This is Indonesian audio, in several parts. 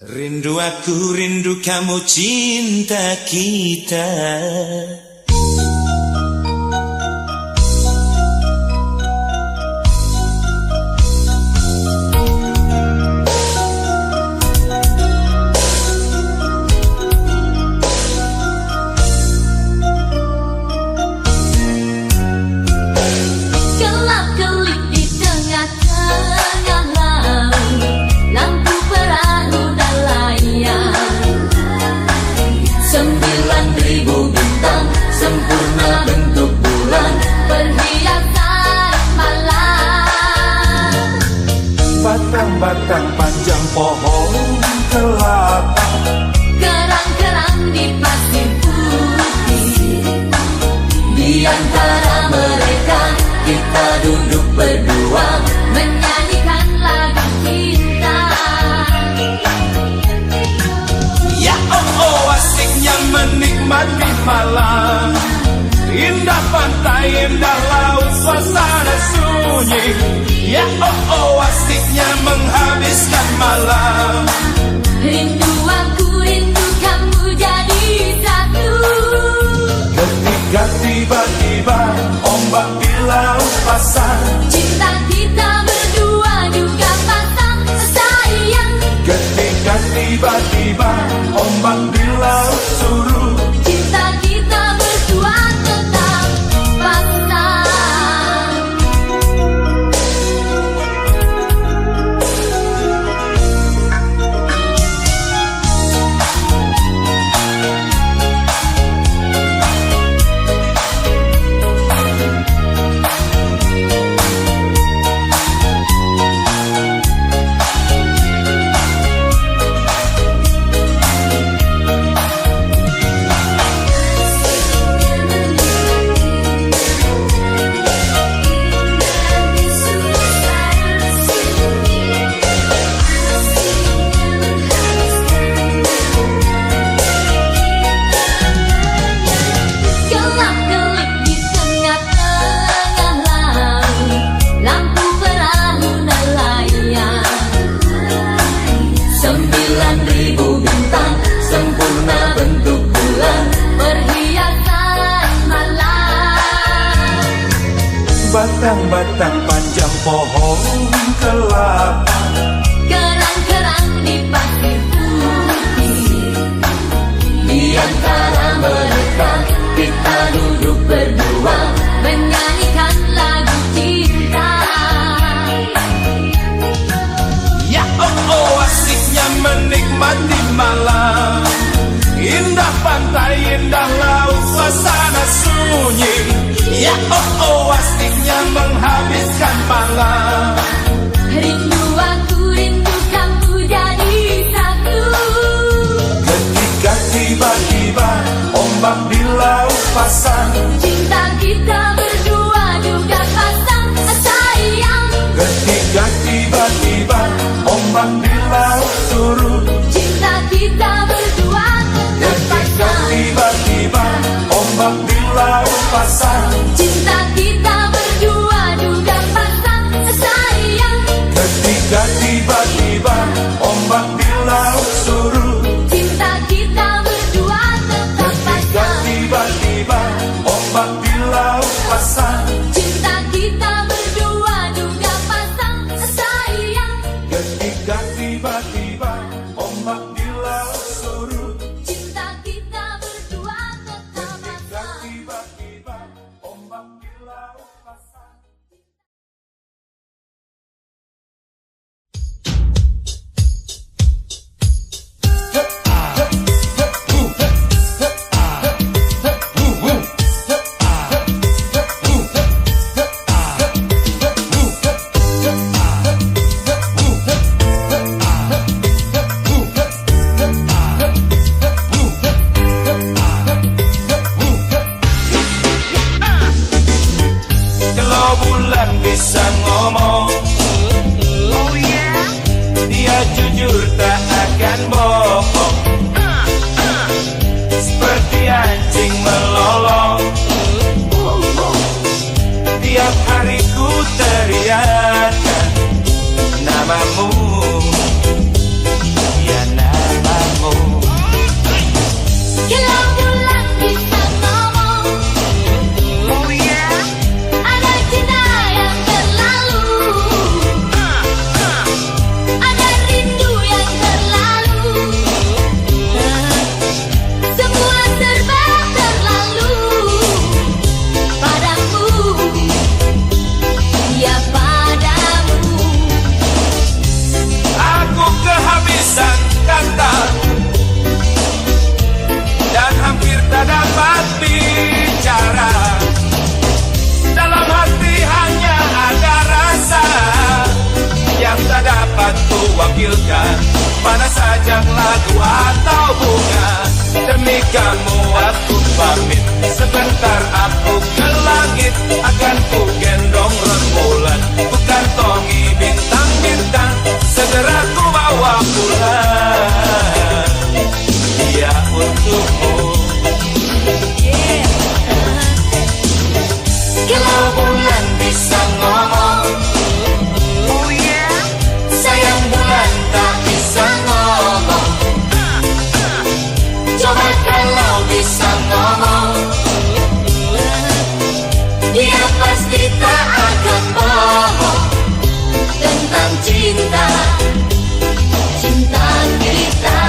Rindu aku, rindu kamu, cinta kita. Batang panjang pohon kelapa, kerang-kerang di pasir putih. Di antara mereka kita duduk berdua menyanyikan lagu cinta. ya oh asiknya menikmati malam. Indah pantai, indah laut, suasana sunyi. Ya oh asiknya menghabiskan malam. Rindu aku, rindu kamu jadi satu. Ketika tiba-tiba ombak di laut pasang, Cinta kita berdua juga pasang sayang. ketika tiba-tiba ombak di laut surut, Cinta kita berdua tetap pasang. batang-batang panjang pohon kelapa, Kerang-kerang di pasir putih. Di antara mereka kita duduk berdua menyanyikan lagu cinta. ya oh asiknya menikmati malam. Indah pantai, indah laut, suasana sunyi. Ya oh asiknya menghabiskan malam. Rindu aku, rindu kamu jadi satu. Ketika tiba-tiba ombak di laut pasang, Cinta kita berdua juga pasang sayang. ketika tiba-tiba ombak di laut surut, Cinta kita berdua tetap ketika pasang. tiba-tiba ombak di laut pasang, Cinta kita berdua juga pasang sayang. ketika tiba-tiba ombak di laut surut, Cinta kita berdua tetap ketika pasang. tiba-tiba ombak di laut pasang, Cinta kita berdua juga pasang sayang. ketika tiba-tiba ombak di laut surut, Cinta kita berdua tetap ketika pasang. tiba-tiba ombak di laut pasang. wakilkan. Mana saja lagu atau bunga, demi kamu aku pamit. Sebentar aku ke langit, akan ku gendong rembulan. Ku kantongi bintang-bintang, segera ku bawa pulang. Dia untukmu. Kalau bulan bisa ngomong, oh yeah, sayang bulan tak bisa ngomong. Coba kalau bisa ngomong, dia pasti tak akan bohong tentang cinta, cinta kita.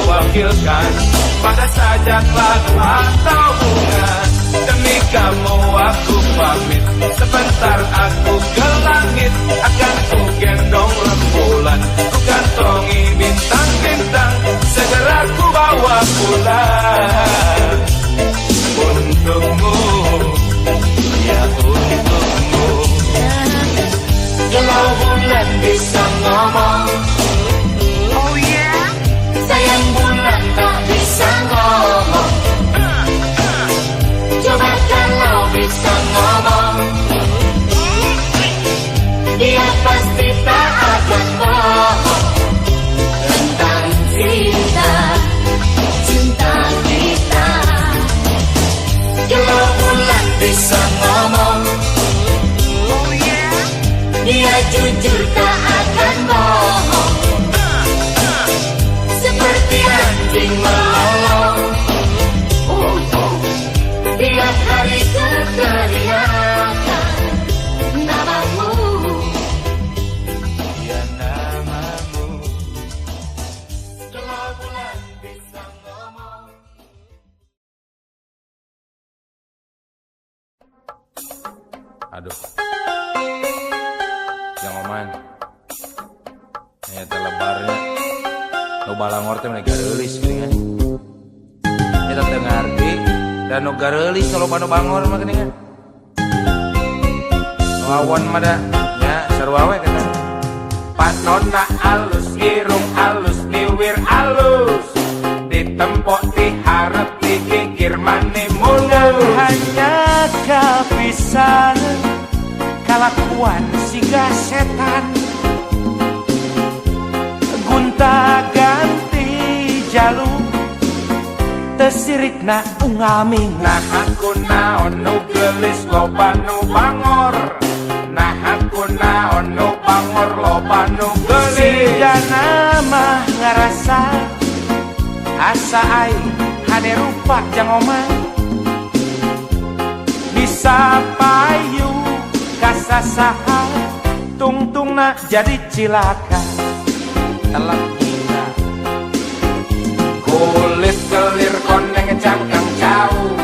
Wakilkan pada saja lagu atau bunga, demi kamu aku pamit. Sebentar aku ke langit, akan ku gendong rembulan. Ku kantongi bintang-bintang, segera ku bawa pulang. Untukmu, ya untukmu. Kalau bulan bisa ngomong, oh yeah, sayang bulan tak bisa ngomong. Coba kalau bisa ngomong, dia pasti tak akan bohong tentang cinta, cinta kita. Kalau bulan bisa ngomong, oh yeah, dia jujur tak akan bohong. Seperti anjing melolong, tiap hari keteriakan namamu, ya namamu. Kalau bulan bisa ngomong. Aduh, yang oman, ternyata lebarnya. Nu balangor teh mah gareulis geuningan. Eta teu ngarti dan nu gareulis kalau nu bangor mah geuningan. Nu awan mah da nya sarua we kata. Panonna alus, irung alus, liwir alus. Ditempo diharap dikikir mane mundur. Hanya kapisan kalakuan siga setan, gunta ganti jalur tesirikna ungaming. Nah aku naon nu geulis loba nu bangor. Nah aku naon nu bangor loba nu geulis. Sidana mah ngarasa asa aing hade rupa jang omah. Bisa payu kasasaha tungtungna jadi cilaka. Telak kita kulit kelir koneng cangkang jauh.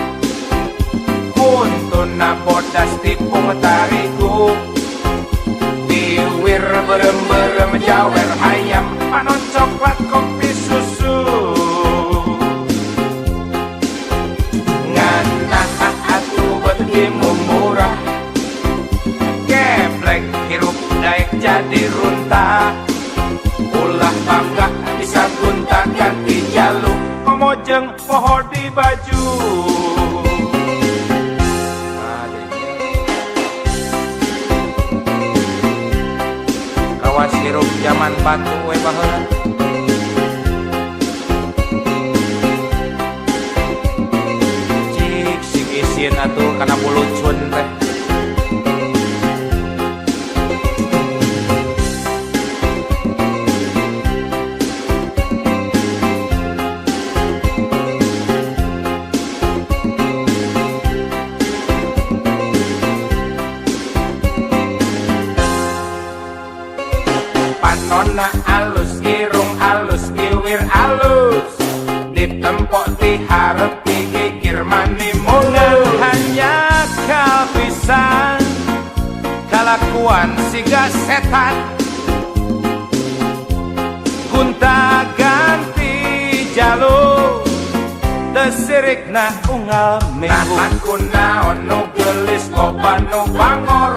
Kuntuna bodas tipung tariku. Tiwir berem-berem jawer ayam. Panon coklat kopi susu. Ngana atuh betimu murah. gunta. Ulah bangga bisa gunta ganti jaluk, Komojeng poho di baju. Kawas hirup zaman batu we baheula. Cik sing isin atuh kana bulucun teh. Panonna alus, irung alus, iwir alus, ditempok diharap digigir mani mulus. Hanya kapisan kalakuan siga setan, gunta ganti jalur, tesirik na unggal minggu. Nahan kunaon nu gelis loba nu bangor,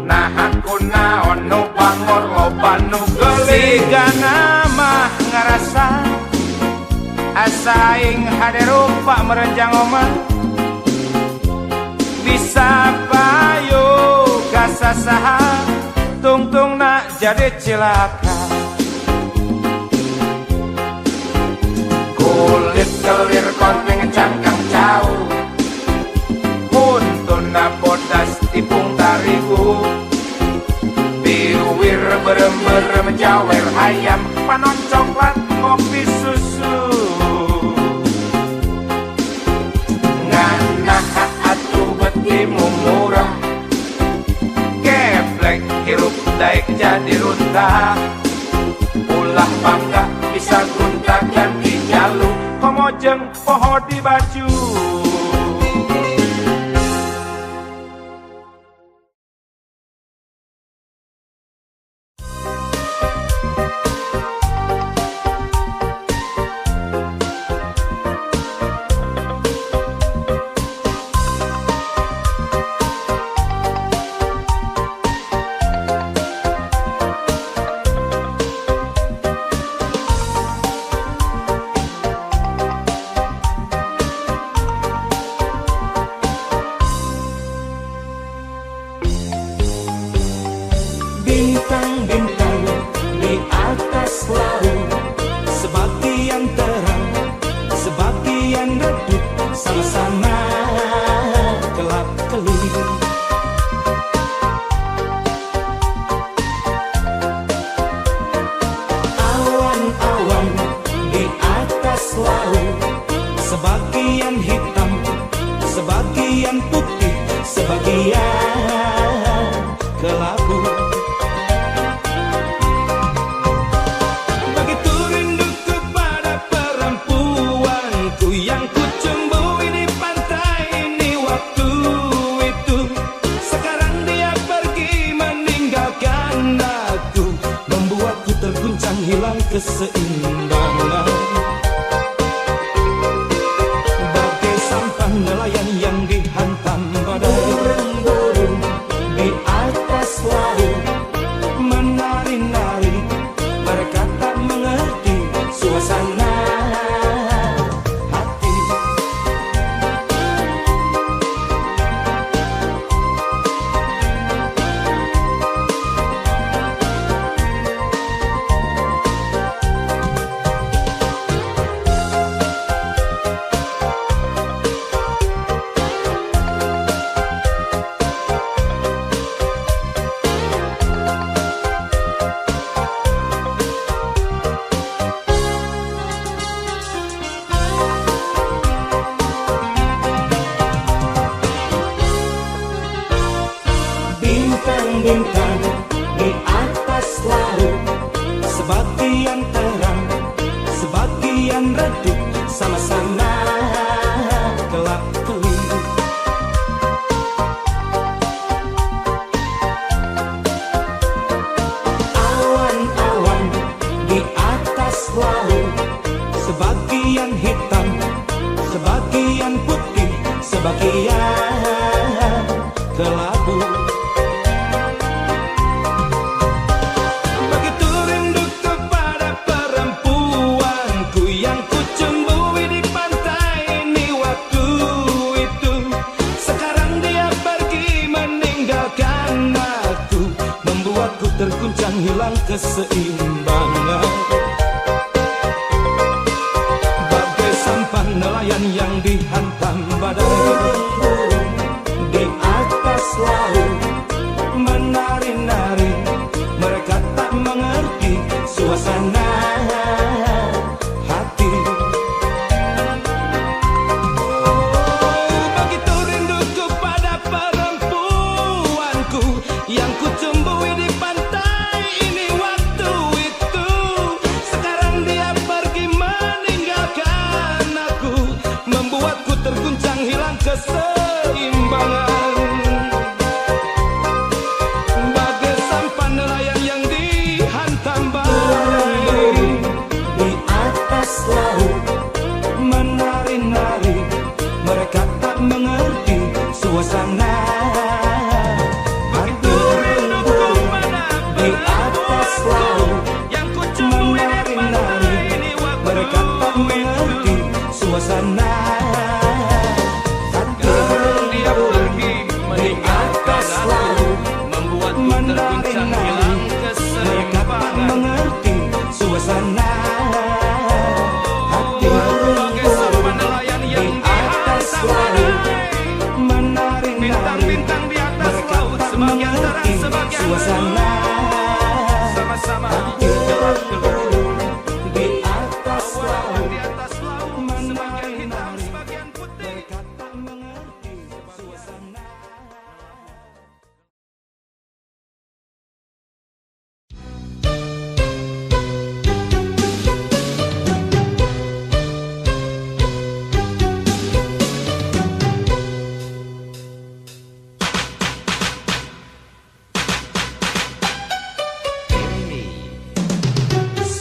nahan kunaon nu bangor loba nu gelis. Siga nama ngarasa asa aing hade rupa merenjang omah, bisa payu kasasaha tungtung nak jadi cilaka. Kulit kelir koneng cangkang jauh, untuna bodas tipung tarigu, biwir berem-berem jawer ayam, panon coklat kopi susu. Ngana atuh betimu murah, geblek hirup daek jadi runta. Ulah bangga bisa gunta ganti jaluk, Komojeng poho di baju. Bintang-bintang di atas laut, sebagian terang, sebagian redup, sama-sama kelap-kelip. Awan-awan di atas laut, sebagian hitam, sebagian putih, sebagian kelabu. Hilang keseimbangan, bagai sampah nelayan yang dihantam badai. Burung-burung di atas laut menari-nari, mereka tak mengerti suasana hati. Bintang-bintang di atas laut, sebagian terang, sebagian redup, sama-sama kelap-kelip. Awan-awan di atas laut, sebagian hitam, sebagian putih, sebagian kelabu. hilang keseimbangan. Bagai sampan nelayan yang dihantam badai, di atas laut menari-nari, mereka tak mengerti suasana hati. Begitu rinduku pada perempuanku yang ku tumbuhi di pantai ini waktu itu. Sekarang dia pergi meninggalkan aku, membuatku terguncang hilang keseimbangan. Bagai sampan nelayan yang dihantam badai, di atas laut menari-nari, mereka tak mengerti suasana hati. Di atas laut menari-nari, mereka tak mengerti suasana hati. Dia pergi di atas laut menari-nari, mereka tak mengerti suasana hati. Di atas laut menari-nari, mereka tak mengerti suasana hati. Di atas laut menari-nari, mereka tak mengerti suasana.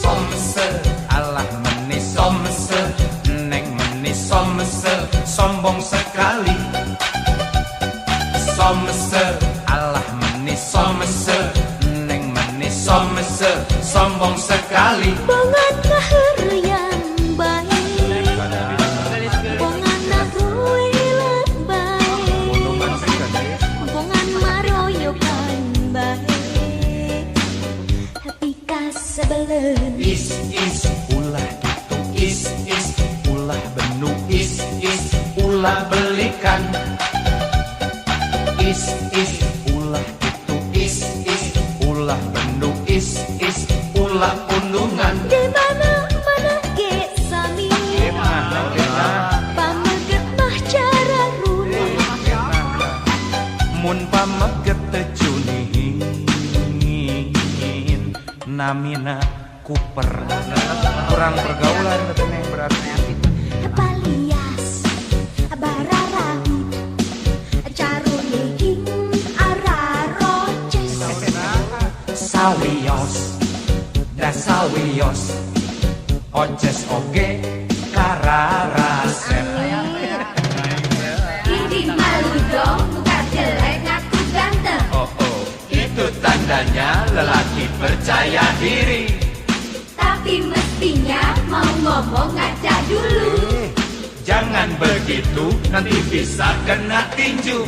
Somse, alah menis somse, neng menis somse, sombong sekali. Somse, alah menis somse, neng menis somse, sombong sekali. Bongan kaheur yang baik, bongan naruilat baik, bongan maroyokan baik, tapi kasebelen. Is, ulah gitu, is, ulah benu, is, ulah belikan. Is, ulah gitu, is, ulah benu, is, ulah undungan. Di mana-mana ge sami, pameget mah cara runi. Mun pameget tejunihin namina kuper. Kurang pergaulan katanya berarti. Palias, bararahi, carunihing araroces. Sawios, da sawios, oces oge kararasep. Ini malu dong, muka jelek ngaku ganteng. Oh, itu tandanya lelaki percaya diri. Tapi mestinya mau ngomong ngaca dulu. Jangan begitu, nanti bisa kena tinju.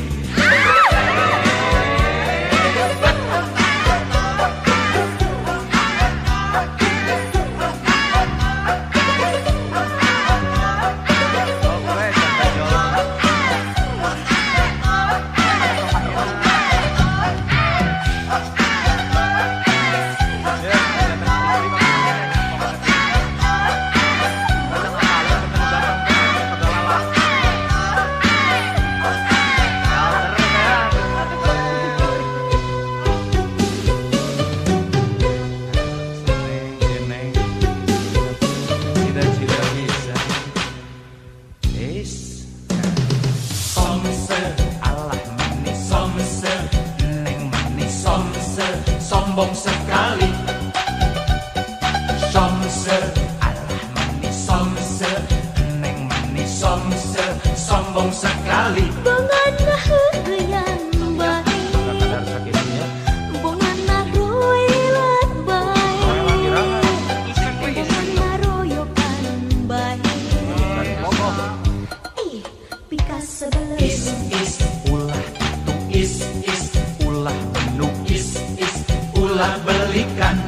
Sombong sekali. Somse, alah manis somse, neng manis somse, sombong sekali. Bongan yang baik, bongan naruilat baik, bongan naroyokan baik. Pika sebelum Is, ulah itu is, ulah penuh is, ulah belikan.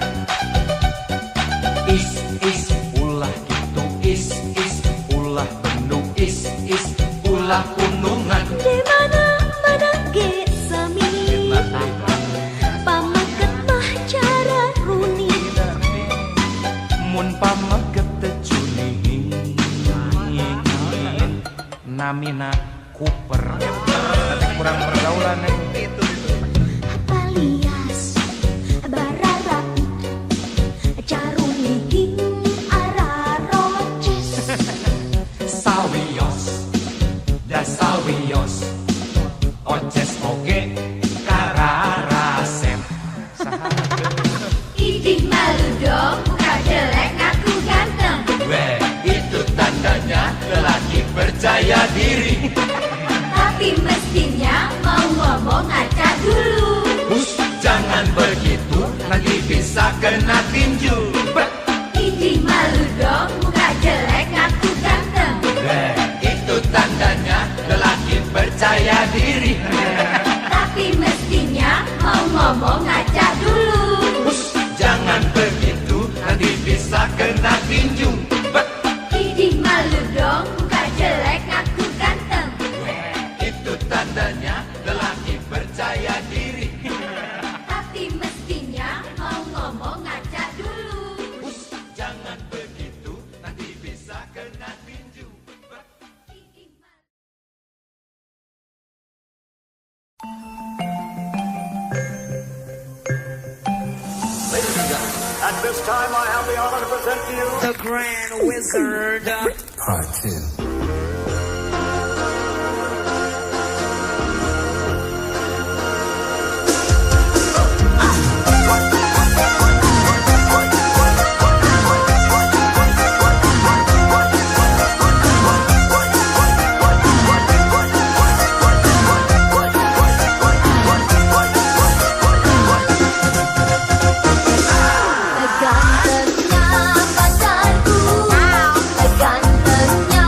mestinya mau ngomong ngaca dulu. Jangan begitu, nanti bisa kena tinju. Ini malu dong, muka jelek ngaku ganteng. Itu tandanya lelaki percaya diri. Tapi mestinya mau ngomong ngaca dulu. Jangan begitu, nanti bisa kena tinju. Ini malu dong, muka jelek ngaku ganteng. Itu tandanya lelaki percaya diri. Tapi mestinya mau ngomong ngaca dulu. Jangan begitu, nanti bisa kena tinju. Ladies and gentlemen, at this time I have the honor to present to you The Grand Wizard. Part 2. Gantengnya pacarku, gantengnya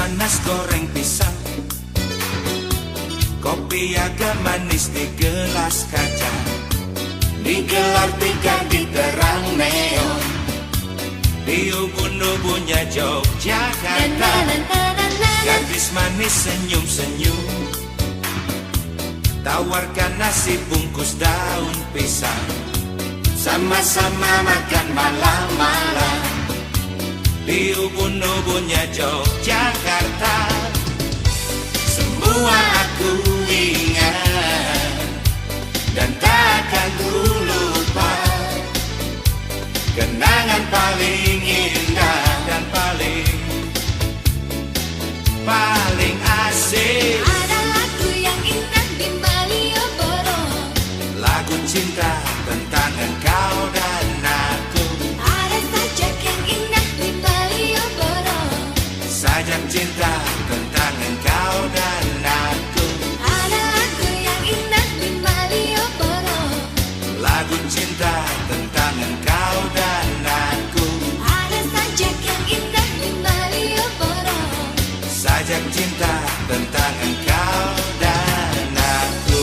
panas goreng pisang, kopi agak manis di gelas kaca, digelar tikar di terang neon, di ubun-ubunnya Yogyakarta. Gadis manis senyum-senyum, tawarkan nasi bungkus daun pisang, sama-sama makan malam-malam di ubun-ubunnya Yogyakarta. Semua aku ingat dan takkan ku lupa, kenangan paling indah dan paling asik. Ada lagu yang indah di Malioboro, Lagu cinta tentang engkau dan aku. ada sajak yang indah di Malioboro, Sajak cinta tentang engkau dan aku. ada lagu yang indah di Malioboro, Lagu cinta tentang engkau dan aku. ada sajak yang indah di Malioboro. Sajak cinta tentang engkau dan aku.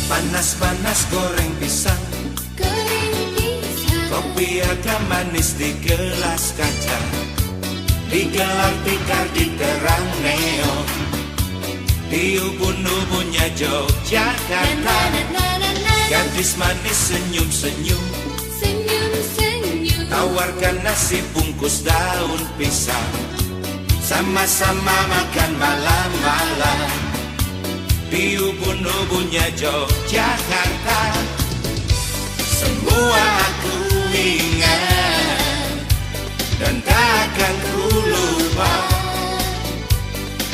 Panas-panas goreng pisang, Kering pisang, kopi agak manis di gelas kaca, digelar tikar di terang neon, di ubun-ubunnya Yogyakarta. Gadis manis senyum-senyum, senyum-senyum, tawarkan nasi bungkus daun pisang, sama-sama makan malam-malam di ubun-ubunnya Yogyakarta. Semua aku ingat dan takkan ku lupa,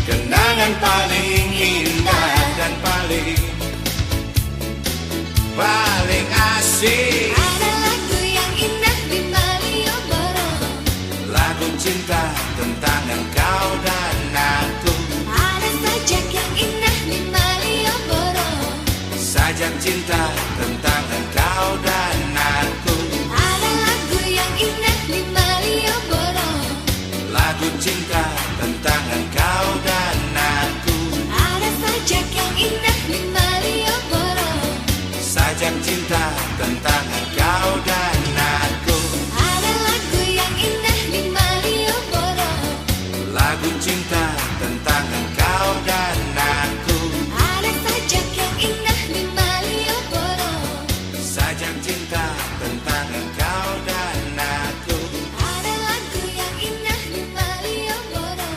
kenangan paling indah dan paling asik. ada lagu yang indah di Malioboro, Lagu cinta tentang engkau dan aku. ada sajak yang indah di Malioboro, Sajak cinta tentang engkau dan aku. ada lagu yang indah di Malioboro, Lagu cinta tentang engkau dan aku. ada sajak yang indah di Malioboro, Sajak cinta tentang engkau dan aku. ada lagu yang indah di Malioboro, Lagu cinta tentang engkau dan aku. ada sajak yang indah di Malioboro, Sajak cinta tentang engkau dan aku. ada lagu yang indah di Malioboro,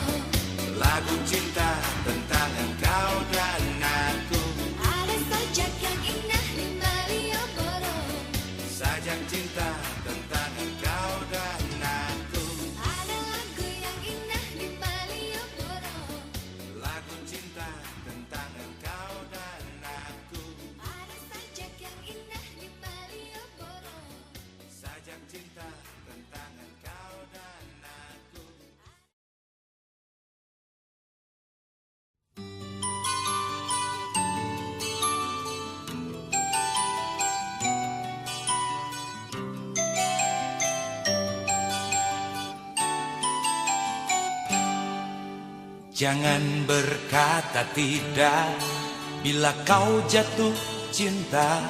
Lagu cinta tentang engkau dan aku. ada sajak yang indah di Malioboro, Sajak cinta tentang engkau dan aku. ada lagu yang indah di Malioboro, Lagu cinta tentang engkau dan aku. ada sajak yang indah di Malioboro. Sajak cinta tentang engkau dan aku. Jangan berkata tidak bila kau jatuh cinta.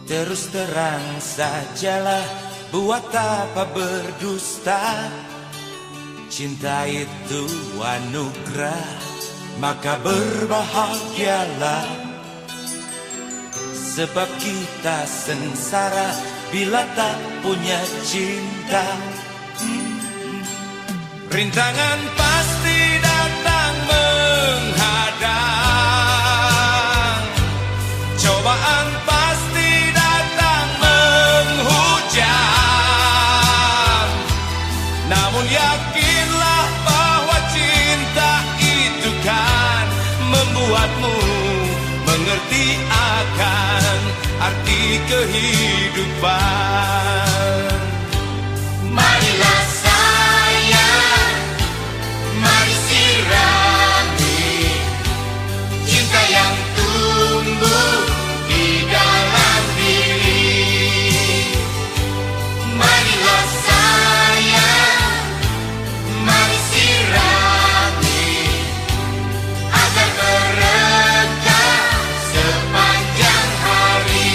Terus terang sajalah, buat apa berdusta. Cinta itu anugerah, maka berbahagialah. Sebab kita sengsara bila tak punya cinta. Rintangan pasti datang membuatmu mengerti akan arti kehidupan. Marilah sayang, mari sirami cinta yang tumbuh di dalam diri. Marilah sayang, mari sirami agar berkah sepanjang hari.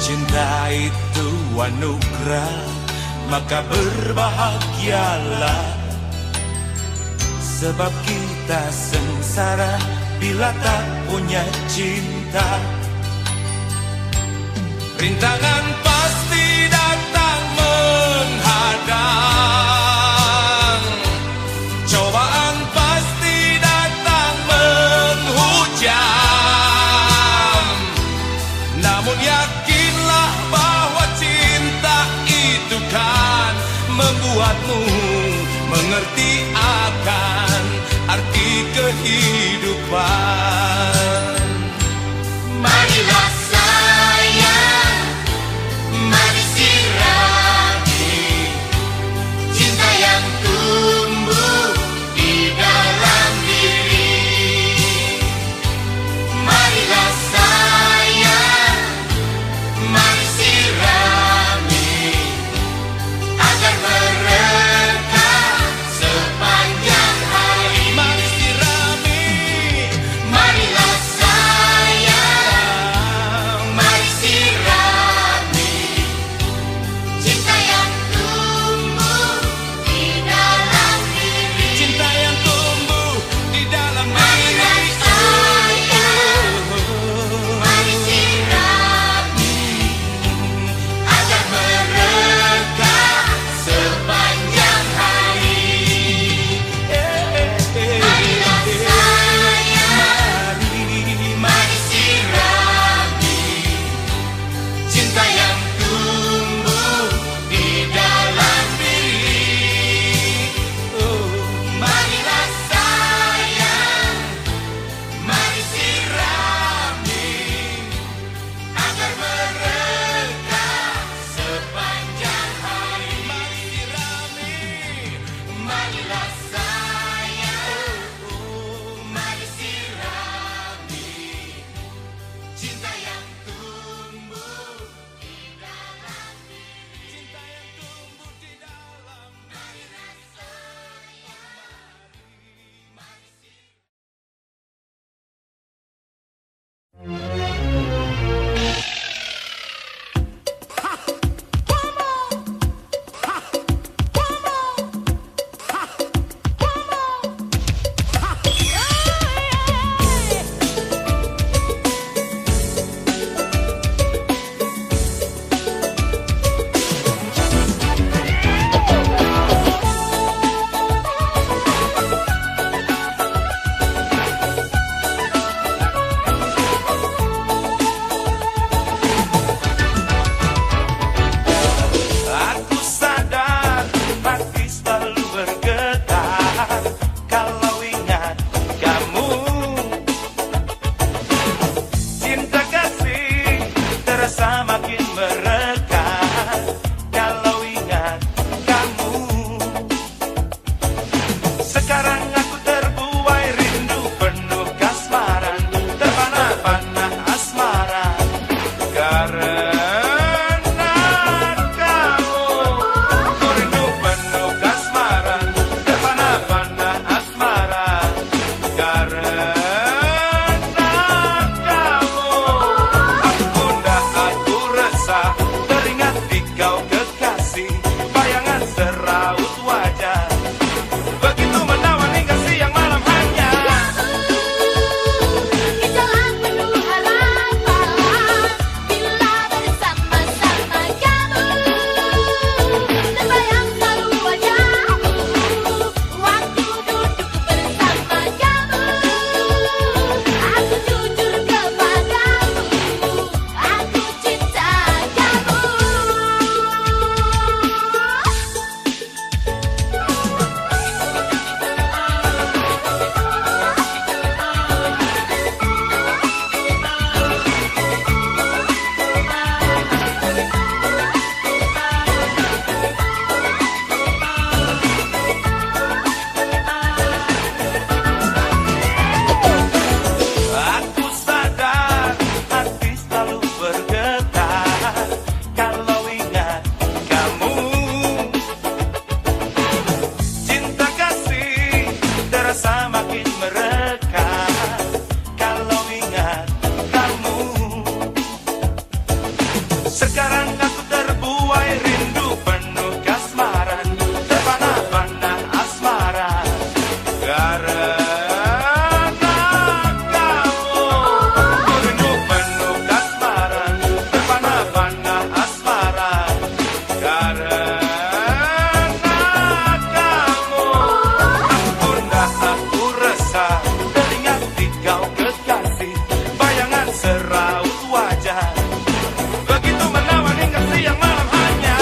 Cinta itu anugerah, maka berbahagialah, sebab kita sengsara bila tak punya cinta. Rintangan pasti datang menghadang, cobaan pasti datang menghujam. Namun yakinlah bahwa cinta itu kan membuatmu mengerti akan arti kehidupan. Marilah sayang, mari sirami cinta yang tumbuh di dalam diri. Marilah sayang, mari sirami agar berkah sepanjang hari. Mari sirami, Marilah sayang, mari sirami cinta yang tumbuh di dalam diri. cinta yang tumbuh di dalam Marilah diri. sayang, mari sirami agar berkah sepanjang hari. Marilah sayang, mari sirami cinta yang tumbuh di dalam diri. Marilah sayang, mari sirami agar berkah sepanjang hari. Marilah sayang, mari sirami cinta yang tumbuh di dalam diri. Cinta yang tumbuh di dalam Marilah sayang, mari sirami. Aku sadar hati selalu bergetar kalau ingat kamu. Cinta kasih terasa makin merekat kalau ingat kamu. Sekarang aku terbuai rindu penuh kasmaran, terpana-pana asmara karena Itulah penuh harapan bila Sekarang aku terbuai rindu penuh kasmaran, terpana-pana asmara karena kamu. Ku rindu penuh kasmaran, terpana-pana asmara karena kamu. Ampun dah aku resah teringat di kau kekasih, bayangan seraut wajah begitu menawan hingga siang malam hanya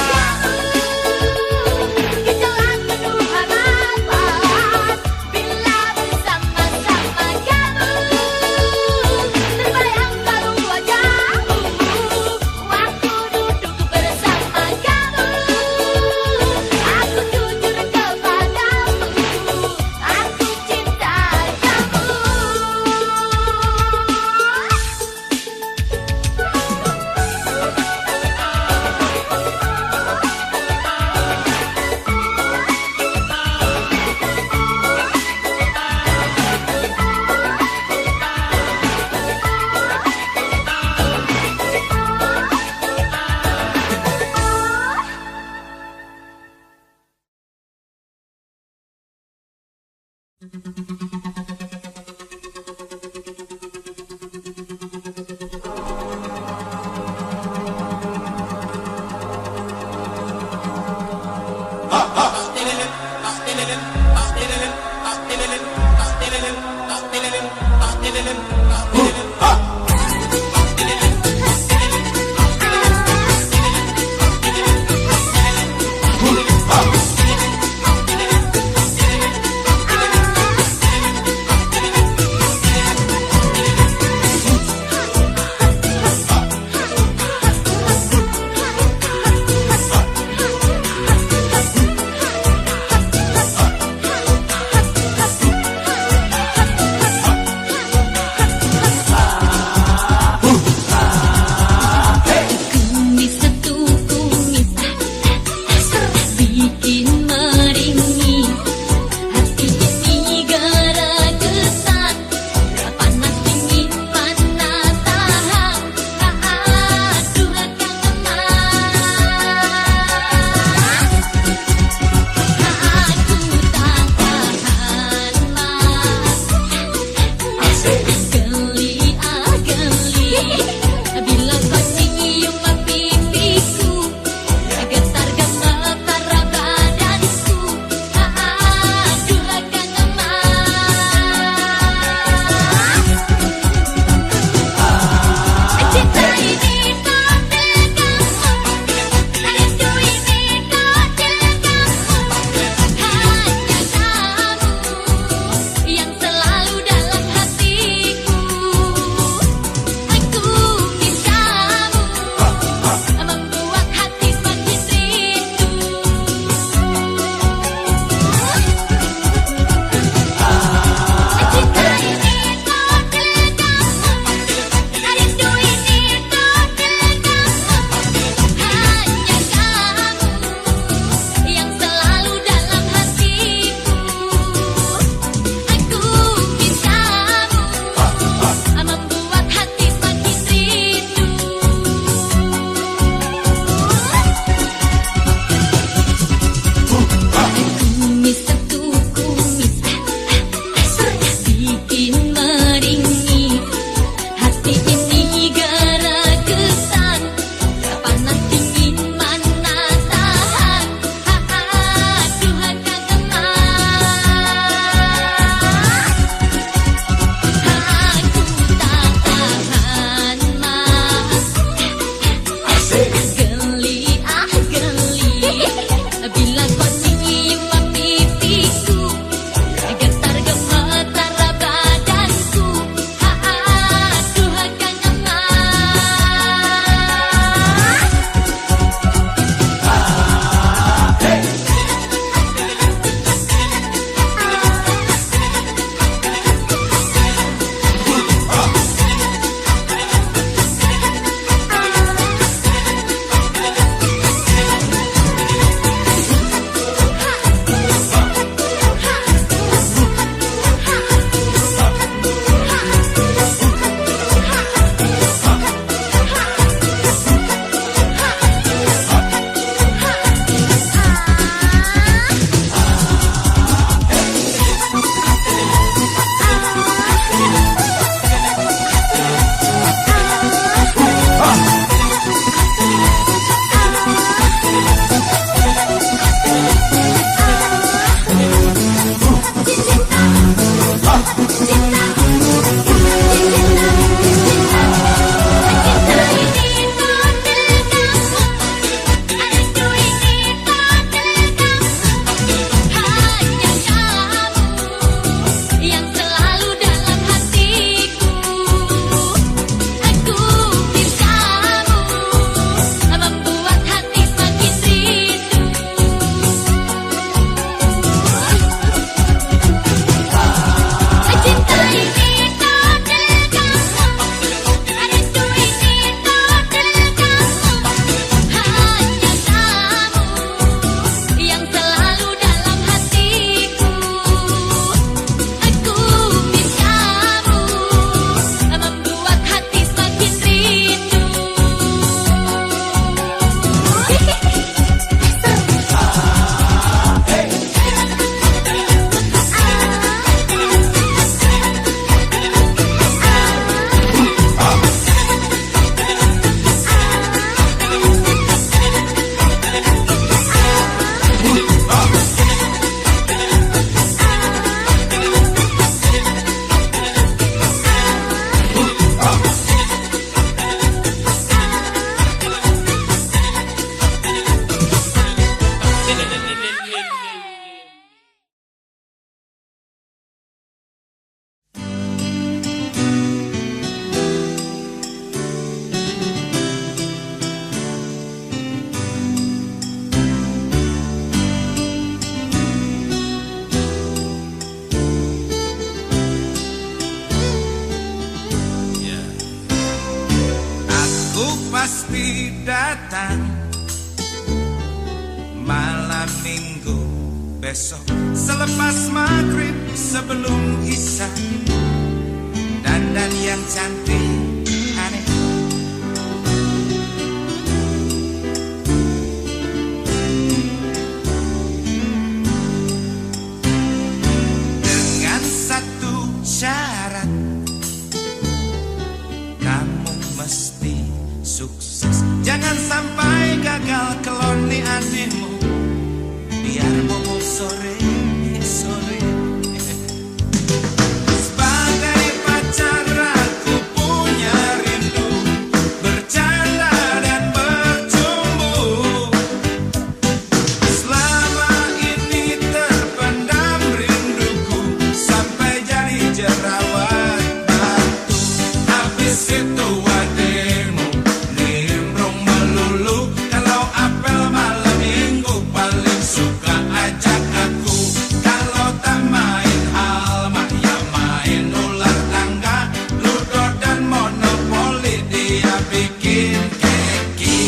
pasti datang. Malam minggu besok selepas maghrib sebelum isya, dandan yang cantik aneh. Dengan satu syarat, kamu mesti sukses. Jangan sampai gagal keloni adikmu, biar bobo sore-sore. Sebagai pacar aku punya rindu, bercanda dan bercumbu. Selama ini terpendam rinduku, sampai jadi jerawat batu. Habis itu ademu nimbrung melulu. Kalau apel malam minggu paling suka ajak aku. Kalau tak main halmah ya main ular tangga, ludo dan monopoli dia bikin keki.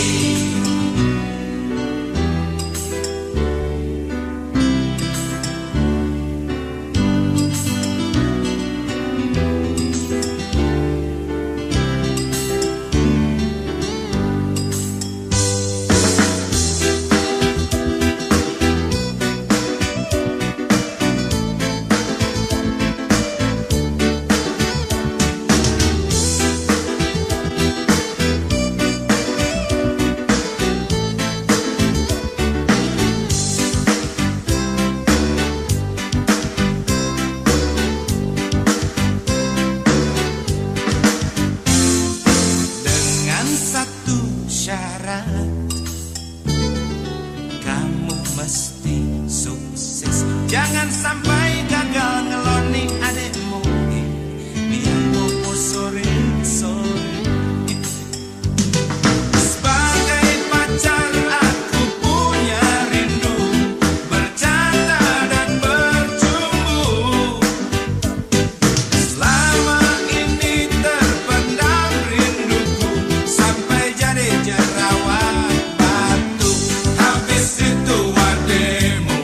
Dengan satu syarat, kamu mesti sukses. Jangan sampai gagal ngeloni adekmu, biar bobo sore-sore. Sebagai pacar aku punya rindu, bercanda dan bercumbu. Selama ini terpendam rinduku, sampai jadi jerawat batu. Habis itu ademu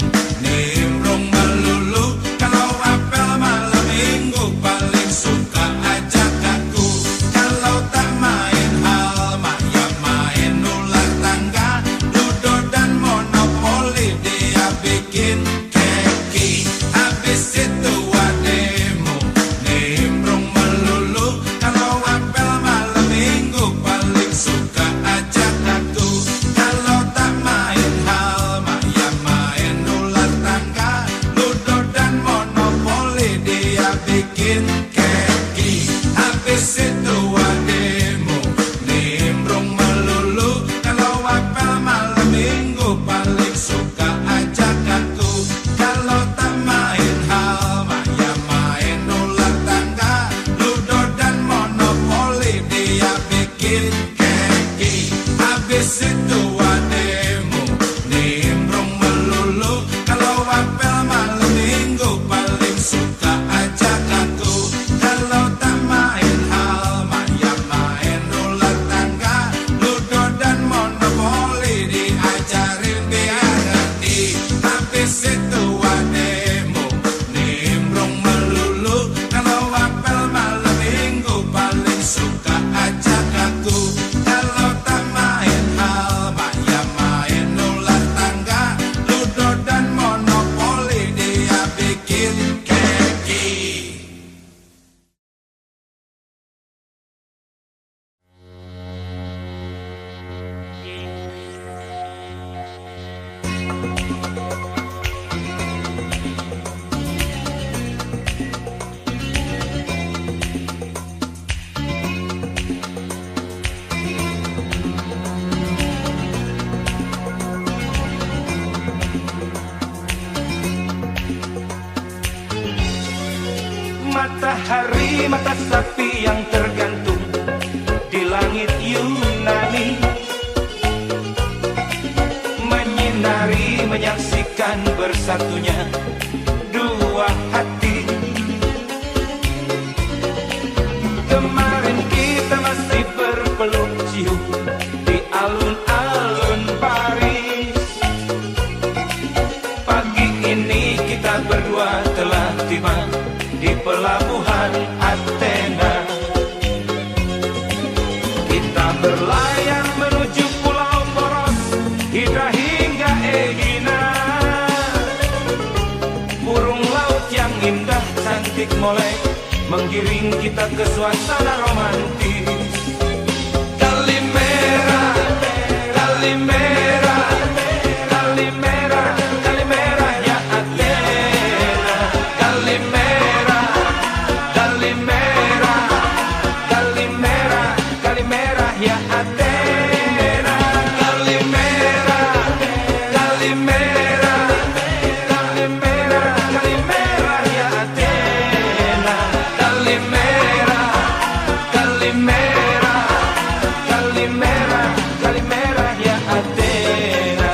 nimbrung melulu. Kalau apel malam minggu paling suka ajak aku. Kalau tak main halmah ya main ular tangga, ludo dan monopoli dia bikin keki. Habis itu ademu nimbrung melulu. Kalau apel malam minggu paling suka ajak aku. Kalau tak main halmah ya main ular tangga, ludo dan monopoli dia bikin keki. Habis itu ademu nimbrung melulu. Kalau apel malam minggu paling suka ajak aku. Kalau tak main halmah ya main ular tangga, ludo dan monopoli dia bikin keki. Habis itu ademu nimbrung melulu. Kalau apel malam minggu paling suka ajak aku. Kalau tak main halmah ya main ular tangga, ludo dan monopoli diajarin biar ngerti. Habis itu ademu nimbrung melulu. Kalau apel malam minggu paling suka ajak aku. Kalau tak main halmah ya main ular tangga, ludo dan monopoli dia bikin keki. Matahari mata sapi yang tergantung di langit Yunani, menyinari menyaksikan bersatunya dua hati. Kemarin kita masih berpeluk cium di cantik molek menggiring kita ke suasana romantis. Kalimera, Kalimera, Kalimera, Kalimera ya Athena. Kalimera, Kalimera, Kalimera, Kalimera ya Athena. Kalimera, Kalimera, Kalimera, Kalimera ya Athena. Kalimera, Kalimera, Kalimera, Kalimera ya Athena.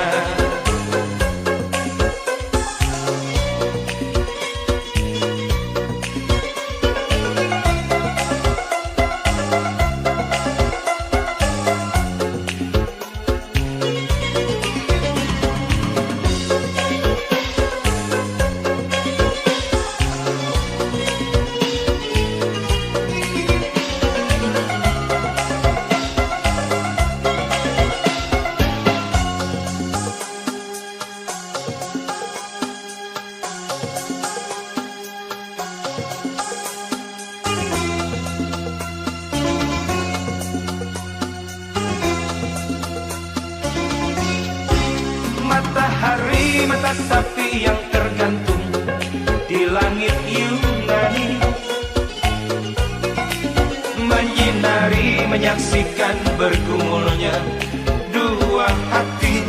Matahari, mata sapi yang tergantung di langit Yunani, menyinari, menyaksikan bergumulnya dua hati.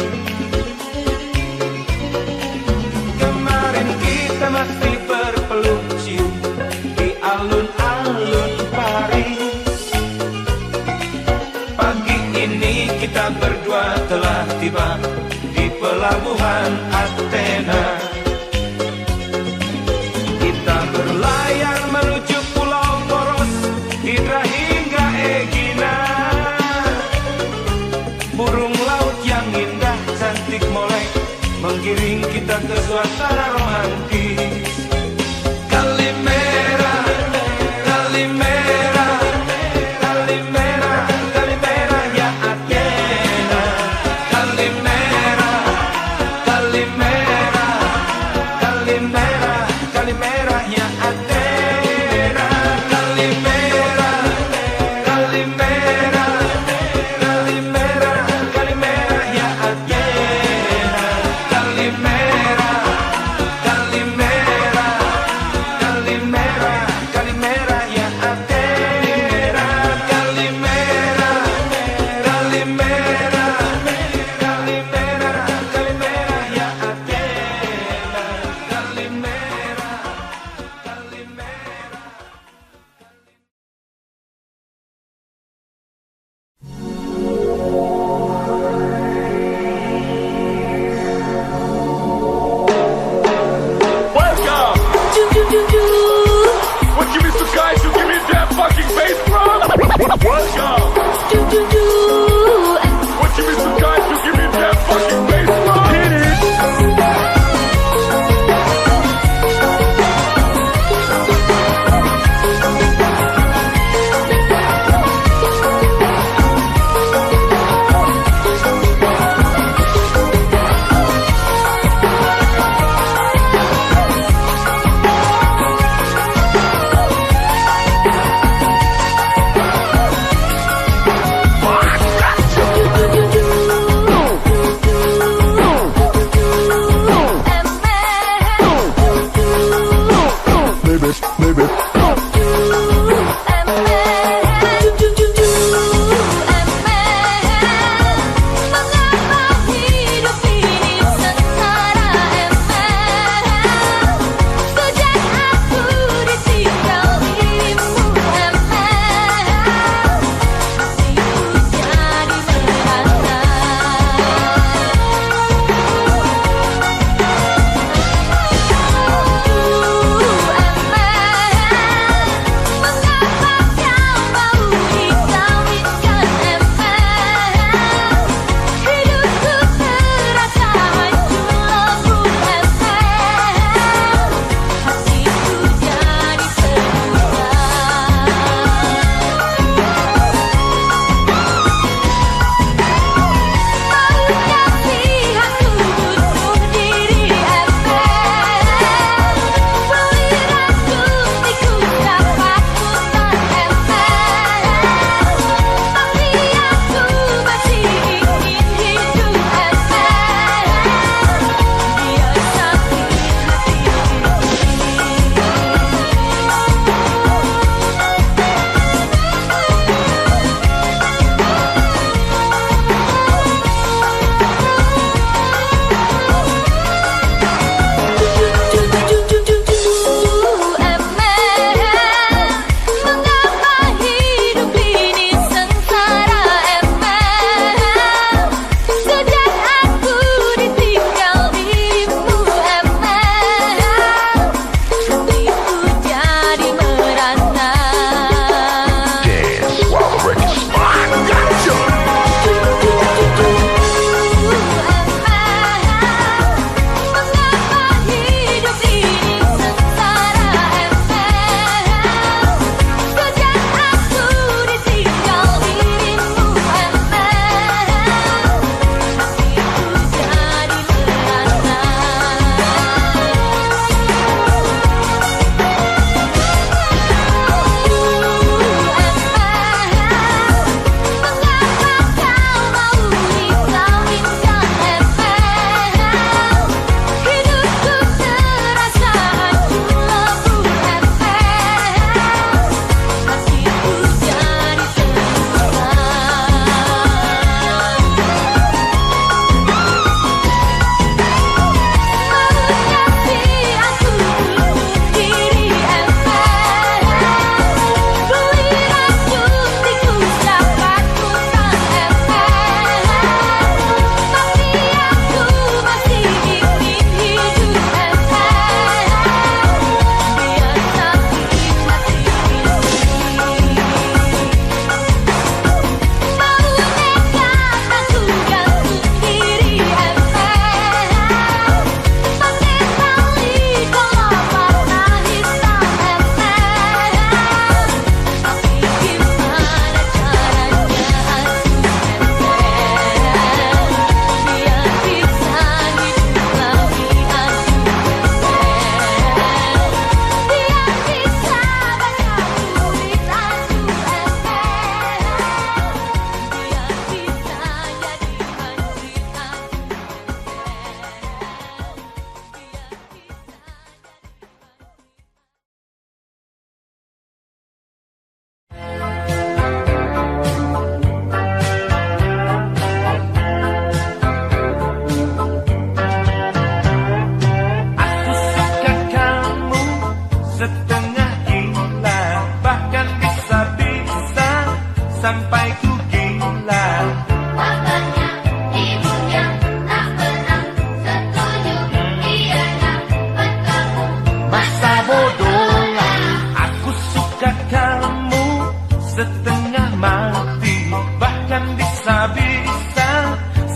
Kemarin kita masih berpeluk cium di alun-alun Paris. Pagi ini kita berdua telah tiba di pelabuhan Athena. Kita berlayar menuju Pulau Poros, Hidra hingga Egina. Burung laut yang indah, cantik molek menggiring kita ke suasana romantis. Kalimera, Kalimera, Kalimera, Kalimera ya Athena. Kalimera, Kalimera, Kalimera, Kalimera ya Athena. Kalimera, Kalimera, Kalimera, Kalimera ya Athena. Kalimera, Kalimera,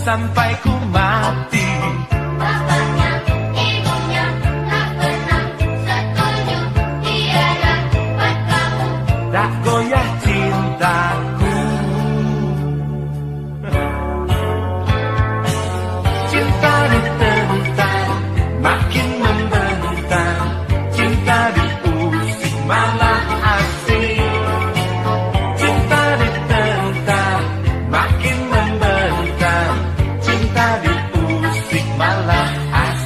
sampai ku mati. Bapaknya, ibunya, tak pernah setuju. Tiada buat kamu. Tak goyah cintaku. Cinta ditentang, makin membentang. Cinta diusik malah asik. Cinta ditentang, makin membentang. Cinta diusik malah asik.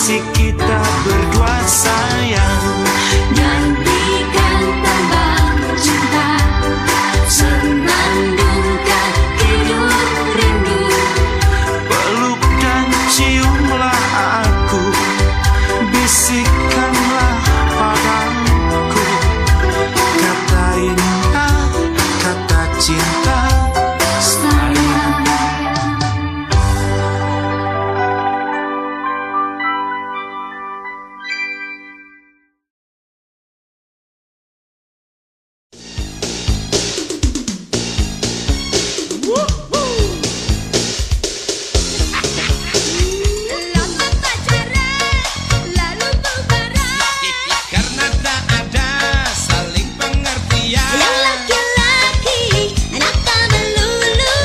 asik kita berdua sayang. Nantikan tembang cinta, senandungkan hidup rindu. Peluk dan ciumlah aku, bisikkanlah padaku kata indah, kata cinta sayang. Lama pacaran, lalu bubaran. Karena tak ada saling pengertian. Yang laki-laki nakal melulu,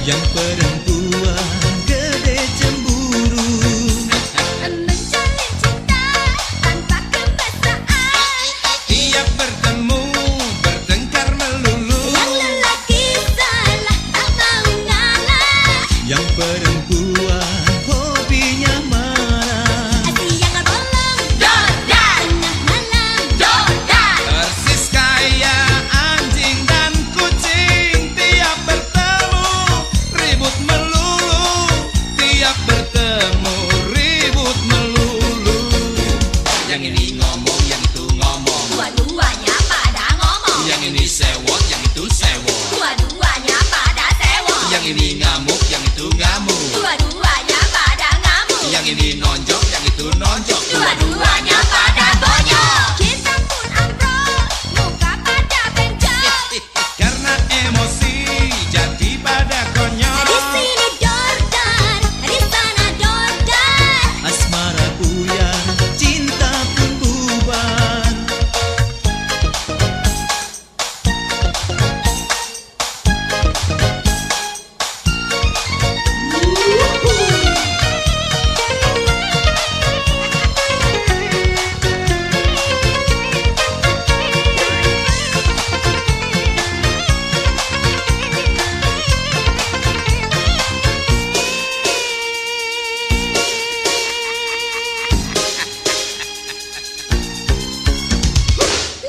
Yang perempuan gede cemburu. menjalin cinta tanpa kemesraan. Tiap bertemu bertengkar melulu. Yang lelaki salah tak mau ngalah. Yang perempuan hobinya marah. Siang bolong dodar, tengah malam dodar. Persis kayak anjing dan kucing. Tiap bertemu ribut melulu. Tiap bertemu ribut melulu. Yang ini ngomong, yang itu ngomong. Dua-duanya pada ngomong, Yang ini sewot, yang itu sewot. dua-duanya pada sewot. Yang ini ngamuk, yang itu ngamuk. Dua-duanya pada ngamuk, Yang ini nonjok, yang itu nonjok. dua-duanya pada bonyok. Kita pun ambrol, muka pada benjol. Karena emosi jadi pada konyol. Di sini dordar, di sana dordar. Asmara buyar, cinta pun bubar.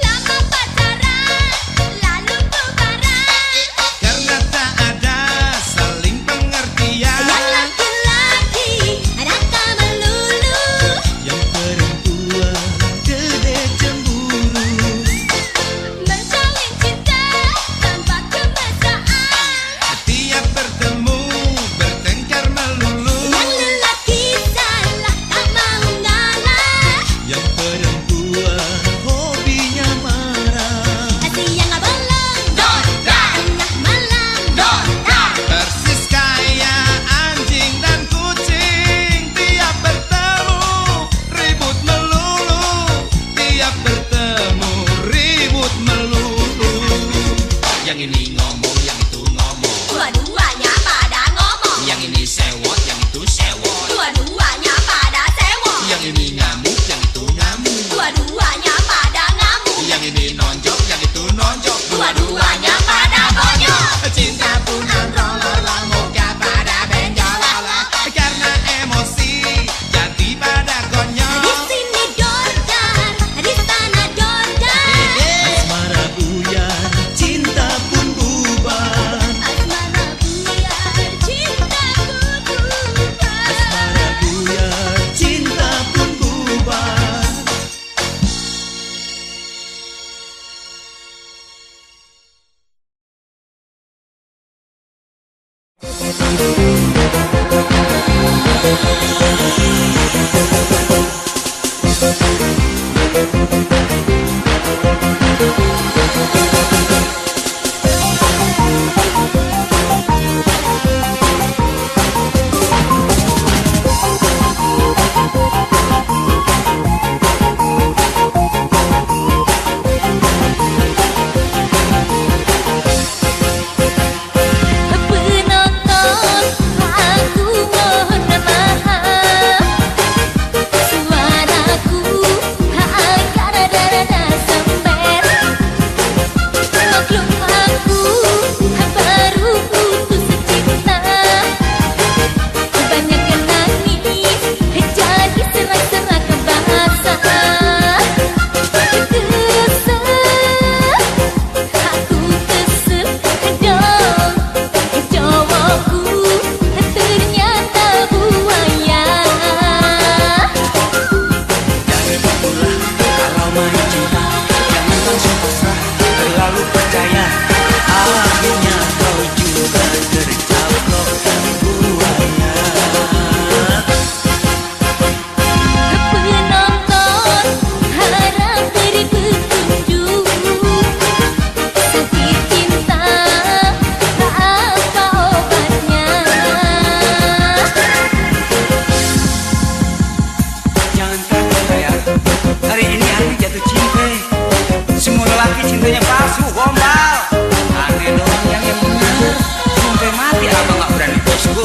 Lama pacaran, lalu bubaran. Karena tak ada saling pengertian. Yang laki-laki nakal melulu, Yang perempuan gede cemburu. menjalin cinta tanpa kemesraan. Tiap bertemu bertengkar melulu. Yang lelaki salah tak mau ngalah. Yang perempuan hobinya marah. Siang bolong dodar, tengah malam dodar. Persis kayak anjing dan kucing. Tiap bertemu ribut melulu. Tiap bertemu ribut melulu. Yang ini ngomong, yang itu ngomong. Dua-duanya pada ngomong, Yang ini sewot, yang itu sewot. dua-duanya pada sewot. Yang ini ngamuk, yang itu ngamuk. Dua-duanya pada ngamuk, Yang ini nonjok, yang itu nonjok. dua-duanya pada bonyok. Cinta pun ambrol, muka pada benjol. Karena emosi jadi pada Di konyol. sini dordar, di sana dordar. Asmara buyar, cinta pun bubar. Asmara buyar, cinta kutuban. Asmara buyar, cinta pun bubar. Penonton, aku mohon maaf. Suaraku Su gombal. Aneh dong yang bener. Sampai mati abang nggak berani bosku.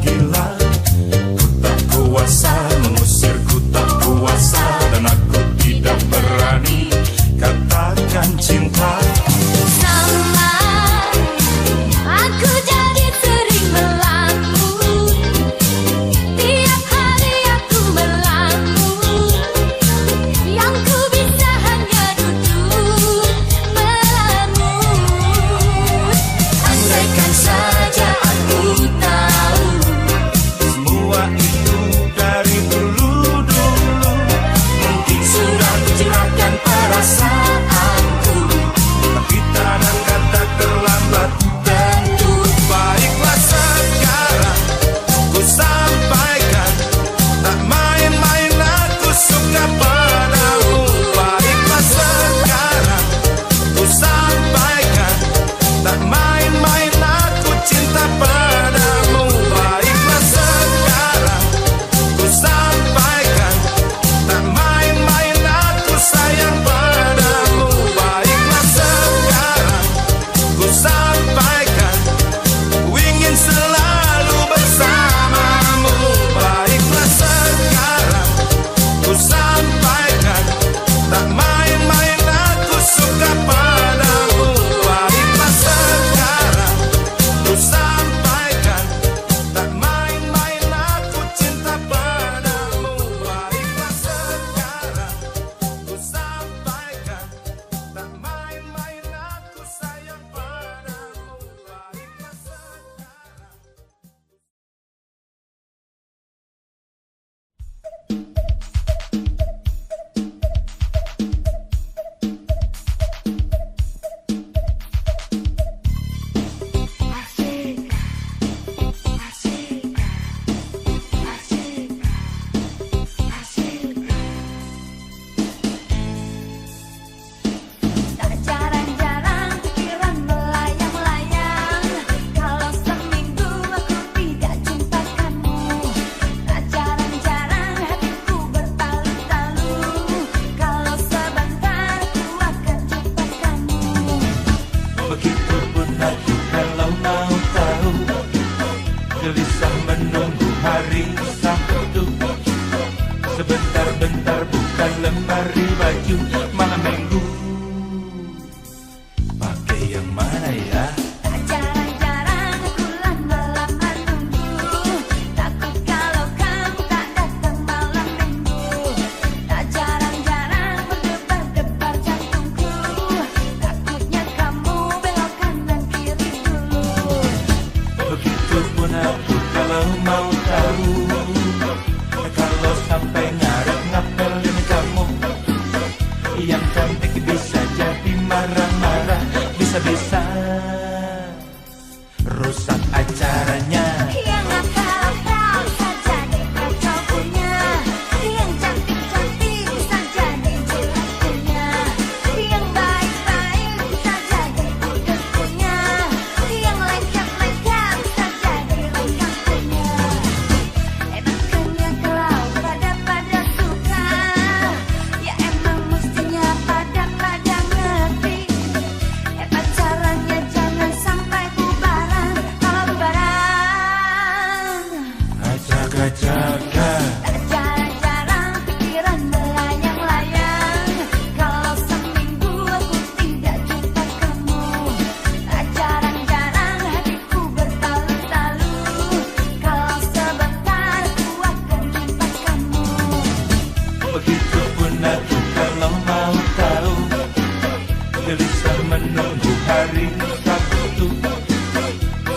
gila. Ku tak kuasa mengusir, ku tak kuasa, dan aku tidak berani katakan cinta. Sama aku jadi sering melamun, tiap hari aku melamun, yang ku bisa hanya duduk melamun. Andaikan saja aku tahu Semua itu dari dulu-dulu, mungkin sudah kucurahkan perasaanku, tapi tak ada kata terlambat tentu. Baiklah sekarang ku sampaikan, tak main-main aku suka padamu. Baiklah sekarang ku sampaikan, tak main-main aku cinta padamu. Baiklah sekarang ku sampaikan, tak main-main aku sayang padamu. Baiklah sekarang ku sampaikan, ku ingin selalu bersamamu. Baiklah sekarang ku sampaikan, tak main-main aku suka padamu. Baiklah sekarang ku sampaikan, tak main-main aku cinta padamu. Baiklah sekarang ku sampaikan, tak main-main aku sayang padamu. Baiklah sekarang. Tak jarang-jarang pikiran melayang-layang, kalau seminggu aku tidak jumpa kamu. Tak jarang-jarang hatiku bertalu-talu, kalau sebentar ku akan jumpa kamu. Begitupun aku kalau mau tahu, gelisah menunggu hari Sabtu. Sebentar-bentar buka lemari baju, malam minggu. Pakai yang mana ya? Tak jarang-jarang aku lama-lama nunggu, takut kalau kamu tak datang malam minggu. Tak jarang-jarang berdebar-debar jantungku, takutnya kamu belok kanan kiri dulu. Begitupun aku kalau mau tahu, kalau sampai ngarep ngapelin kamu, yang cantik bisa jadi marah-marah, bisa-bisa rusak acaranya. Yang nakal-nakal bisa jadi kacau punya, yang cantik-cantik bisa jadi jelek punya, yang baik-baik bisa jadi budak punya, yang lengkap-lengkap bisa jadi lengkap punya. Enaknya kalau pada suka, ya emang mestinya pada ngerti. Pacarannya jangan sampai bubaran, kalau bubaran. Jaga-jaga, Tak jarang-jarang pikiran melayang-layang, kalau seminggu aku tidak jumpa kamu. Tak jarang-jarang hatiku bertalu-talu, kalau sebentar ku akan jumpa kamu. begitupun aku kalau mau tahu, gelisah menunggu hari Sabtu.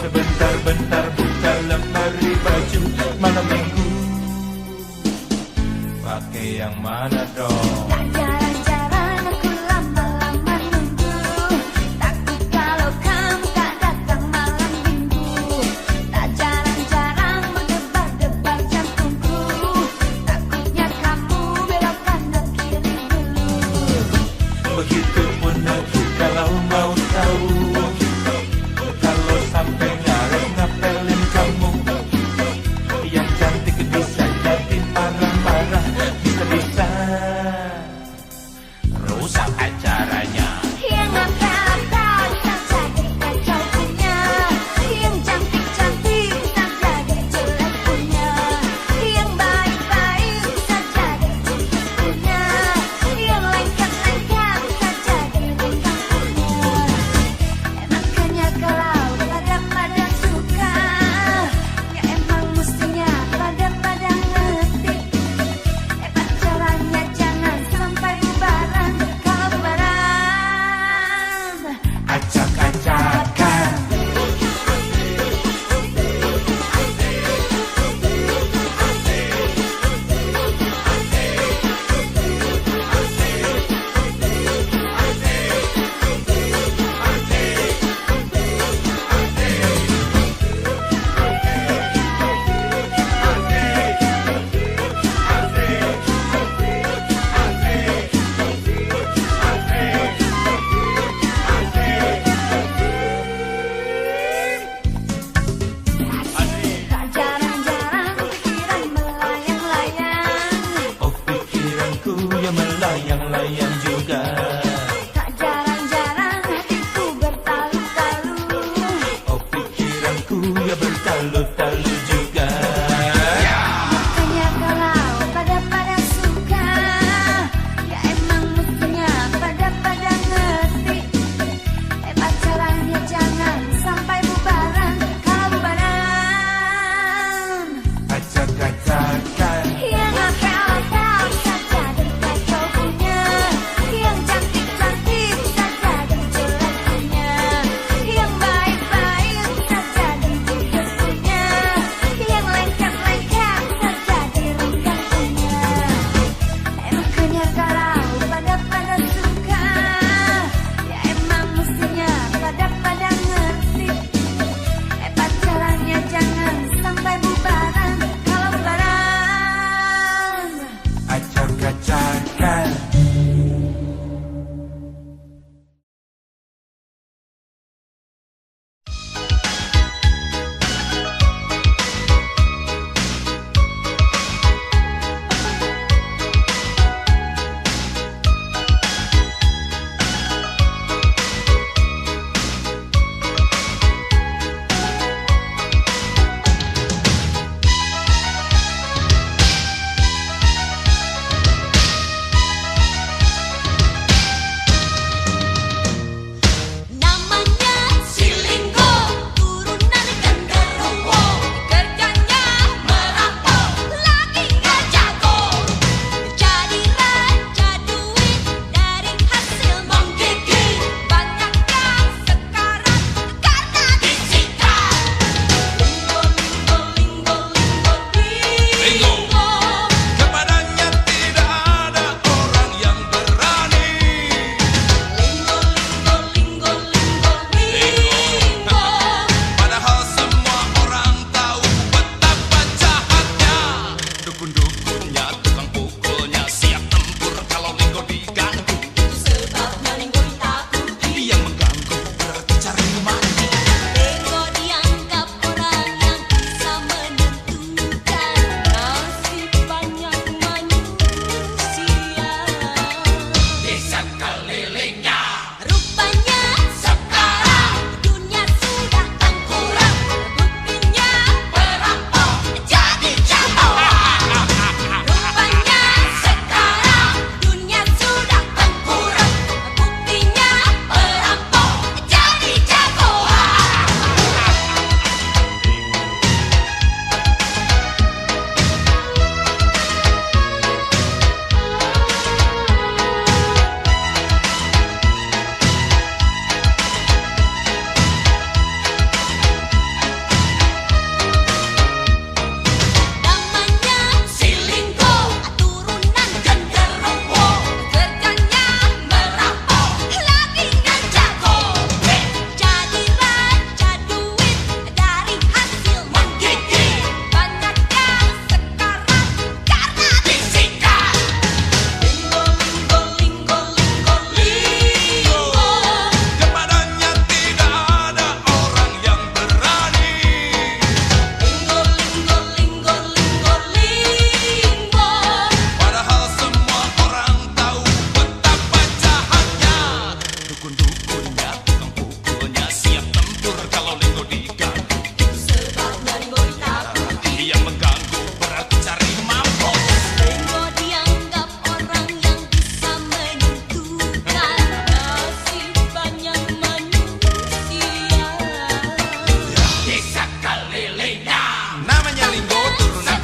Sebentar-bentar buka lemari baju, malam minggu. Pakai yang mana dong? Tak jarang-jarang aku lama-lama nunggu, takut kalau kamu tak datang malam minggu. Tak jarang-jarang berdebar-debar jantungku, takutnya kamu belok kanan kiri dulu. Begitupun aku kalau mau tahu, kalau sampai ngarep ngapelin kamu, yang cantik bisa jadi marah-marah, bisa-bisa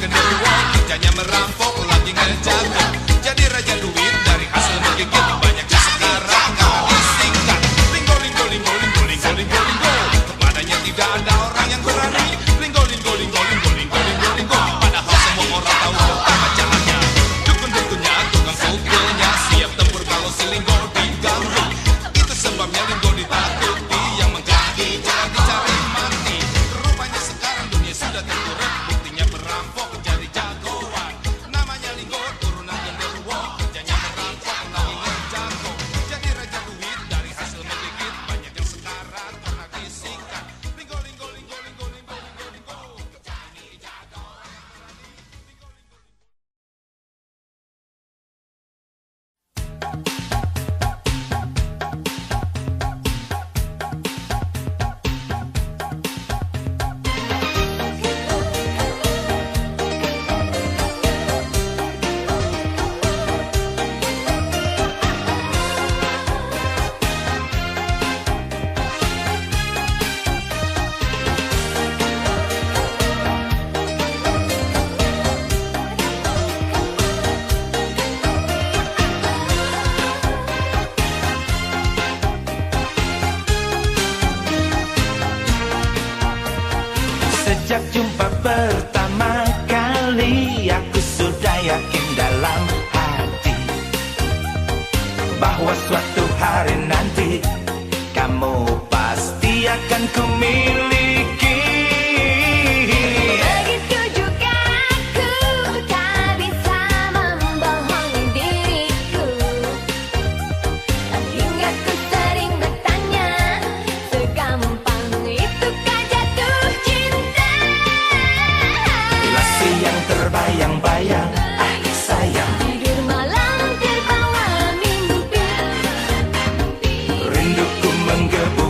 genderuwo, kerjanya merampok lagi ngejago. Jadi raja duit dari hasil menggigit, banyaknya sekarang karena disingkat. Linggo, linggo, linggo, linggo, linggo, linggo, linggo. Kepadanya tidak ada orang yang berani. Linggo, linggo, linggo, linggo, linggo, linggo, linggo. Padahal semua orang tahu betapa jahatnya. Dukun-dukunnya, tukang pukulnya, siap tempur kalau si Linggo diganggu. Itu sebabnya Linggo ditakuti, yang menjadi jangan dicari mati. Rupanya sekarang dunia sudah terkuruk, buktinya merampok jadi jagoan. Namanya Linggo, turunan genderuwo, kerjanya merampok lagi ngejago. Jadi raja duit dari hasil menggigit, banyak yang sekarat karena disingkat. Linggo, linggo, linggo, linggo, linggo, linggo, linggo. Kerjanya jagoan. Sejak jumpa pertama kali, aku sudah yakin dalam hati bahwa suatu hari nanti kamu pasti akan kumiliki. Begitu juga aku tak bisa membohongi diriku. Hingga ku sering bertanya, segampang itukah jatuh cinta? Lasi yang terbayang-bayang, ah sayang, Tidur malam terbawa mimpi. rinduku menggebu